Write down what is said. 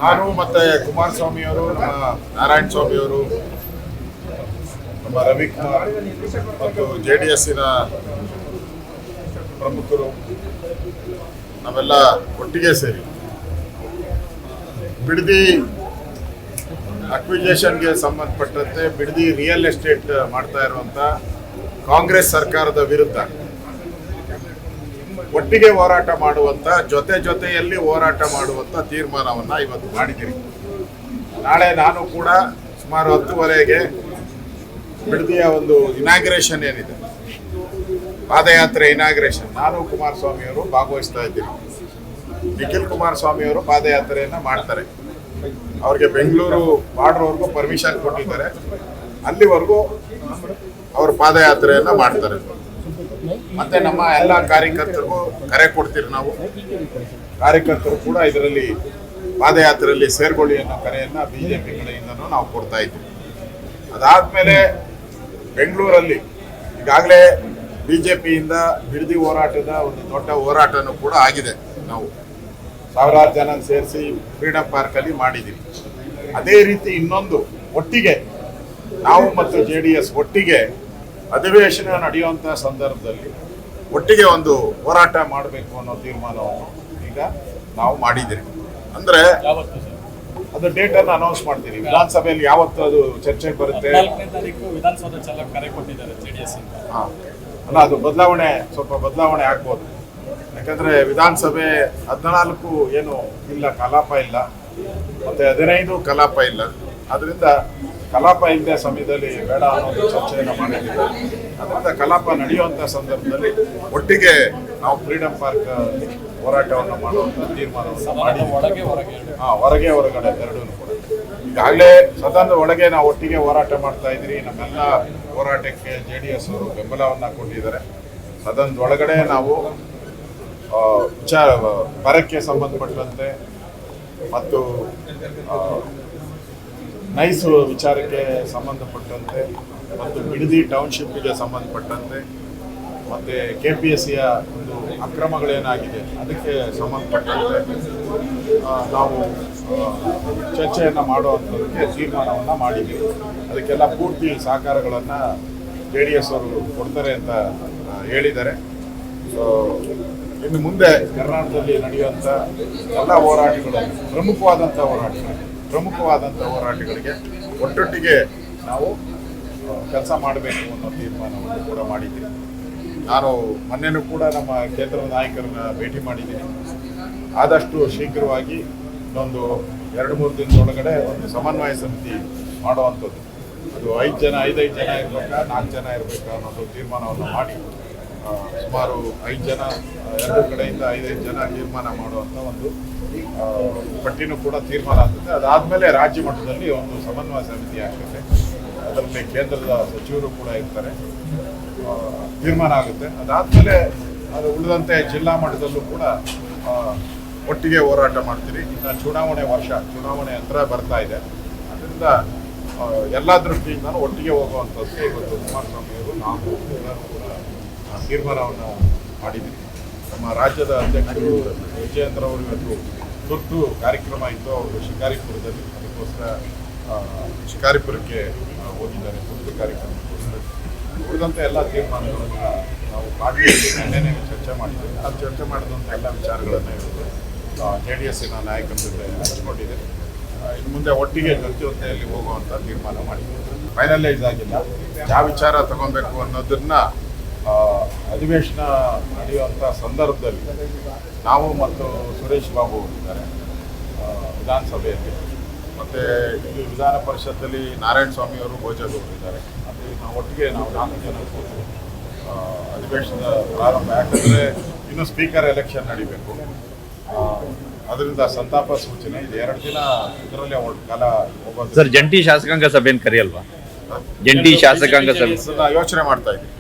ನಾನು ಮತ್ತೆ ಕುಮಾರಸ್ವಾಮಿ ಅವರು, ನಮ್ಮ ನಾರಾಯಣ ಸ್ವಾಮಿ ಅವರು, ನಮ್ಮ ರವಿಕುಮಾರ್ ಮತ್ತು JDSನ ಪ್ರಮುಖರು ನಾವೆಲ್ಲ ಒಟ್ಟಿಗೆ ಸೇರಿ ಬಿಡದಿ ಅಕ್ವಿಜೇಷನ್ಗೆ ಸಂಬಂಧಪಟ್ಟಂತೆ ಬಿಡದಿ ರಿಯಲ್ ಎಸ್ಟೇಟ್ ಮಾಡ್ತಾ ಇರುವಂಥ ಕಾಂಗ್ರೆಸ್ ಸರ್ಕಾರದ ವಿರುದ್ಧ ಒಟ್ಟಿಗೆ ಹೋರಾಟ ಮಾಡುವಂಥ ಜೊತೆಯಲ್ಲಿ ಹೋರಾಟ ಮಾಡುವಂಥ ತೀರ್ಮಾನವನ್ನು ಇವತ್ತು ಮಾಡಿದ್ದೀರಿ. ನಾಳೆ ನಾನು ಕೂಡ ಸುಮಾರು 10:30ಗೆ ಬಿಡದಿಯ ಒಂದು ಇನಾಗ್ರೇಷನ್ ಏನಿದೆ, ಪಾದಯಾತ್ರೆ ಇನಾಗ್ರೇಷನ್, ನಾನು ಕುಮಾರಸ್ವಾಮಿಯವರು ಭಾಗವಹಿಸ್ತಾ ಇದ್ದೀರಿ. ನಿಖಿಲ್ ಕುಮಾರಸ್ವಾಮಿಯವರು ಪಾದಯಾತ್ರೆಯನ್ನು ಮಾಡ್ತಾರೆ. ಅವ್ರಿಗೆ ಬೆಂಗಳೂರು ಬಾರ್ಡ್ರ್ವರೆಗೂ ಪರ್ಮಿಷನ್ ಕೊಟ್ಟಿದ್ದಾರೆ. ಅಲ್ಲಿವರೆಗೂ ಅವರು ಪಾದಯಾತ್ರೆಯನ್ನು ಮಾಡ್ತಾರೆ. ಮತ್ತೆ ನಮ್ಮ ಎಲ್ಲ ಕಾರ್ಯಕರ್ತರಿಗೂ ಕರೆ ಕೊಡ್ತೀರಿ. ನಾವು ಕಾರ್ಯಕರ್ತರು ಕೂಡ ಇದರಲ್ಲಿ ಪಾದಯಾತ್ರೆಯಲ್ಲಿ ಸೇರ್ಕೊಳ್ಳಿ ಅನ್ನೋ ಕರೆಯನ್ನು BJP ಕಡೆಯಿಂದನೂ ನಾವು ಕೊಡ್ತಾ ಇದ್ದೀವಿ. ಅದಾದಮೇಲೆ ಬೆಂಗಳೂರಲ್ಲಿ ಈಗಾಗಲೇ BJPಯಿಂದ ಬಿಡದಿ ಹೋರಾಟದ ಒಂದು ದೊಡ್ಡ ಹೋರಾಟನೂ ಕೂಡ ಆಗಿದೆ. ನಾವು ಸಾವಿರಾರು ಜನ ಸೇರಿಸಿ ಫ್ರೀಡಂ ಪಾರ್ಕಲ್ಲಿ ಮಾಡಿದ್ದೀವಿ. ಅದೇ ರೀತಿ ಇನ್ನೊಂದು ಒಟ್ಟಿಗೆ ನಾವು ಮತ್ತು JDS ಒಟ್ಟಿಗೆ ಅಧಿವೇಶನ ನಡೆಯುವಂಥ ಸಂದರ್ಭದಲ್ಲಿ ಒಟ್ಟಿಗೆ ಒಂದು ಹೋರಾಟ ಮಾಡಬೇಕು ಅನ್ನೋ ತೀರ್ಮಾನವನ್ನು ಈಗ ನಾವು ಮಾಡಿದ್ದೀರಿ. ಅಂದರೆ ಅದು ಡೇಟನ್ನು ಅನೌನ್ಸ್ ಮಾಡ್ತೀರಿ. ವಿಧಾನಸಭೆಯಲ್ಲಿ ಯಾವತ್ತು ಅದು ಚರ್ಚೆಗೆ ಬರುತ್ತೆ? ಹಾಂ, ಅಲ್ಲ, ಅದು ಸ್ವಲ್ಪ ಬದಲಾವಣೆ ಆಗ್ಬೋದು. ಯಾಕಂದರೆ ವಿಧಾನಸಭೆ 14 ಏನು ಇಲ್ಲ, ಕಲಾಪ ಇಲ್ಲ, ಮತ್ತು 15 ಕಲಾಪ ಇಲ್ಲ. ಅದರಿಂದ ಕಲಾಪ ಇಲ್ಲದೆ ಸಮಯದಲ್ಲಿ ಬೇಡ ಅನ್ನೋದು ಚರ್ಚೆಯನ್ನು ಮಾಡಿದ್ದೀವಿ. ಅದರಿಂದ ಕಲಾಪ ನಡೆಯುವಂಥ ಸಂದರ್ಭದಲ್ಲಿ ಒಟ್ಟಿಗೆ ನಾವು ಫ್ರೀಡಂ ಪಾರ್ಕ್ ಹೋರಾಟವನ್ನು ಮಾಡುವಂಥ ತೀರ್ಮಾನವನ್ನು ಮಾಡಿದ್ದೀವಿ. ಹೊರಗಡೆ ಎರಡೂ ಕೂಡ ಈಗಾಗಲೇ ಸದನದ ಒಳಗೆ ನಾವು ಒಟ್ಟಿಗೆ ಹೋರಾಟ ಮಾಡ್ತಾ ಇದ್ದೀರಿ. ನಮ್ಮೆಲ್ಲ ಹೋರಾಟಕ್ಕೆ JDS ಅವರು ಬೆಂಬಲವನ್ನು ಕೊಟ್ಟಿದ್ದಾರೆ. ಸದನದ ಒಳಗಡೆ ನಾವು ಬರಕ್ಕೆ ಸಂಬಂಧಪಟ್ಟಂತೆ ಮತ್ತು ನೈಸ್ ವಿಚಾರಕ್ಕೆ ಸಂಬಂಧಪಟ್ಟಂತೆ ಮತ್ತು ಬಿಡದಿ ಟೌನ್ಶಿಪ್ಗೆ ಸಂಬಂಧಪಟ್ಟಂತೆ ಮತ್ತು KPSCಯ ಒಂದು ಅಕ್ರಮಗಳೇನಾಗಿದೆ ಅದಕ್ಕೆ ಸಂಬಂಧಪಟ್ಟಂತೆ ನಾವು ಚರ್ಚೆಯನ್ನು ಮಾಡುವಂಥದ್ದಕ್ಕೆ ತೀರ್ಮಾನವನ್ನು ಮಾಡಿದ್ದೀವಿ. ಅದಕ್ಕೆಲ್ಲ ಪೂರ್ತಿ ಸಹಕಾರಗಳನ್ನು JDS ಅವರು ಕೊಡ್ತಾರೆ ಅಂತ ಹೇಳಿದ್ದಾರೆ. ಇನ್ನು ಮುಂದೆ ಕರ್ನಾಟಕದಲ್ಲಿ ನಡೆಯುವಂಥ ಎಲ್ಲ ಹೋರಾಟಗಳಲ್ಲಿ ಪ್ರಮುಖವಾದಂಥ ಹೋರಾಟಗಳಿಗೆ ಒಟ್ಟೊಟ್ಟಿಗೆ ನಾವು ಕೆಲಸ ಮಾಡಬೇಕು ಅನ್ನೋ ತೀರ್ಮಾನವನ್ನು ಕೂಡ ಮಾಡಿದ್ದೀವಿ. ನಾನು ಮೊನ್ನೆನೂ ಕೂಡ ನಮ್ಮ ಕೇಂದ್ರದ ನಾಯಕರನ್ನ ಭೇಟಿ ಮಾಡಿದ್ದೀನಿ. ಆದಷ್ಟು ಶೀಘ್ರವಾಗಿ ಇನ್ನೊಂದು 2-3 ದಿನದೊಳಗಡೆ ಒಂದು ಸಮನ್ವಯ ಸಮಿತಿ ಮಾಡುವಂಥದ್ದು. ಅದು 5 ಜನ ಇರಬೇಕಾ, 4 ಜನ ಇರಬೇಕಾ ಅನ್ನೋದು ತೀರ್ಮಾನವನ್ನು ಮಾಡಿ ಸುಮಾರು 5 ಜನ, 2 ಕಡೆಯಿಂದ 5 ಜನ ತೀರ್ಮಾನ ಮಾಡುವಂಥ ಒಂದು ಪಟ್ಟಿನೂ ಕೂಡ ತೀರ್ಮಾನ ಆಗ್ತದೆ. ಅದಾದಮೇಲೆ ರಾಜ್ಯ ಮಟ್ಟದಲ್ಲಿ ಒಂದು ಸಮನ್ವಯ ಸಮಿತಿ ಆಗ್ತದೆ. ಅದರಲ್ಲಿ ಕೇಂದ್ರದ ಸಚಿವರು ಕೂಡ ಇರ್ತಾರೆ, ತೀರ್ಮಾನ ಆಗುತ್ತೆ. ಅದಾದಮೇಲೆ ಅದು ಉಳಿದಂತೆ ಜಿಲ್ಲಾ ಮಟ್ಟದಲ್ಲೂ ಕೂಡ ಒಟ್ಟಿಗೆ ಹೋರಾಟ ಮಾಡ್ತೀರಿ. ಇನ್ನು ಚುನಾವಣೆ ಹತ್ರ ಬರ್ತಾ ಇದೆ. ಅದರಿಂದ ಎಲ್ಲ ದೃಷ್ಟಿಯಿಂದ ಒಟ್ಟಿಗೆ ಹೋಗುವಂಥದ್ದಕ್ಕೆ ಇವತ್ತು ಕುಮಾರಸ್ವಾಮಿಯವರು ನಾವು ಎಲ್ಲರೂ ಕೂಡ ತೀರ್ಮಾನವನ್ನು ಮಾಡಿದ್ದೀವಿ. ನಮ್ಮ ರಾಜ್ಯದ ಅಧ್ಯಕ್ಷರು ವಿಜಯೇಂದ್ರ ಅವರು ಇವತ್ತು ತುರ್ತು ಕಾರ್ಯಕ್ರಮ ಇತ್ತು. ಅವರು ಶಿಕಾರಿಪುರದಲ್ಲಿ, ಅದಕ್ಕೋಸ್ಕರ ಶಿಕಾರಿಪುರಕ್ಕೆ ಹೋಗಿದ್ದಾರೆ ತುರ್ತು ಕಾರ್ಯಕ್ರಮಕ್ಕೋಸ್ಕರ. ಉಳಿದಂತೆ ಎಲ್ಲ ತೀರ್ಮಾನಗಳನ್ನು ನಾವು ಪಾರ್ಟಿಯಲ್ಲಿ ನಿನ್ನೆ ಚರ್ಚೆ ಮಾಡಿದ್ದೇವೆ. ಅದು ಚರ್ಚೆ ಮಾಡಿದಂಥ ಎಲ್ಲ ವಿಚಾರಗಳನ್ನು ಇವತ್ತು JDSನ ನಾಯಕರ ಜೊತೆ ಹಂಚಿಕೊಂಡಿದೆ. ಇನ್ನು ಮುಂದೆ ಒಟ್ಟಿಗೆ ಜೊತೆಯಲ್ಲಿ ಹೋಗುವಂಥ ತೀರ್ಮಾನ ಮಾಡಿದ್ದೇವೆ. ಫೈನಲೈಸ್ ಆಗಿಲ್ಲ. ಯಾವ ವಿಚಾರ ತಗೊಬೇಕು ಅನ್ನೋದನ್ನ ಅಧಿವೇಶನ ನಡೆಯುವಂಥ ಸಂದರ್ಭದಲ್ಲಿ ನಾವು ಮತ್ತು ಸುರೇಶ್ ಬಾಬು ಇದ್ದಾರೆ ವಿಧಾನಸಭೆಯಲ್ಲಿ, ಮತ್ತು ಇಲ್ಲಿ ವಿಧಾನ ಪರಿಷತ್ತಲ್ಲಿ ನಾರಾಯಣ ಸ್ವಾಮಿಯವರು ಭೋಜಗೌಡರಿದ್ದಾರೆ. ಅಲ್ಲಿ ನಾವು ಒಟ್ಟಿಗೆ 4 ಜನ ಕೂತು ಅಧಿವೇಶನದ ಪ್ರಾರಂಭ. ಯಾಕಂದರೆ ಇನ್ನು ಸ್ಪೀಕರ್ ಎಲೆಕ್ಷನ್ ನಡಿಬೇಕು. ಅದರಿಂದ ಸಂತಾಪ ಸೂಚನೆ ಇದೆ. 2 ದಿನ ಇದರಲ್ಲಿ ಕಾಲ ಹೋಗೋದು. ಸರ್, ಜಂಟಿ ಶಾಸಕಾಂಗ ಸಭೆಯನ್ನು ಕರೆಯಲ್ವಾ? ಜಂಟಿ ಶಾಸಕಾಂಗ ಸಭೆ ಯೋಚನೆ ಮಾಡ್ತಾ ಇದ್ದೀವಿ.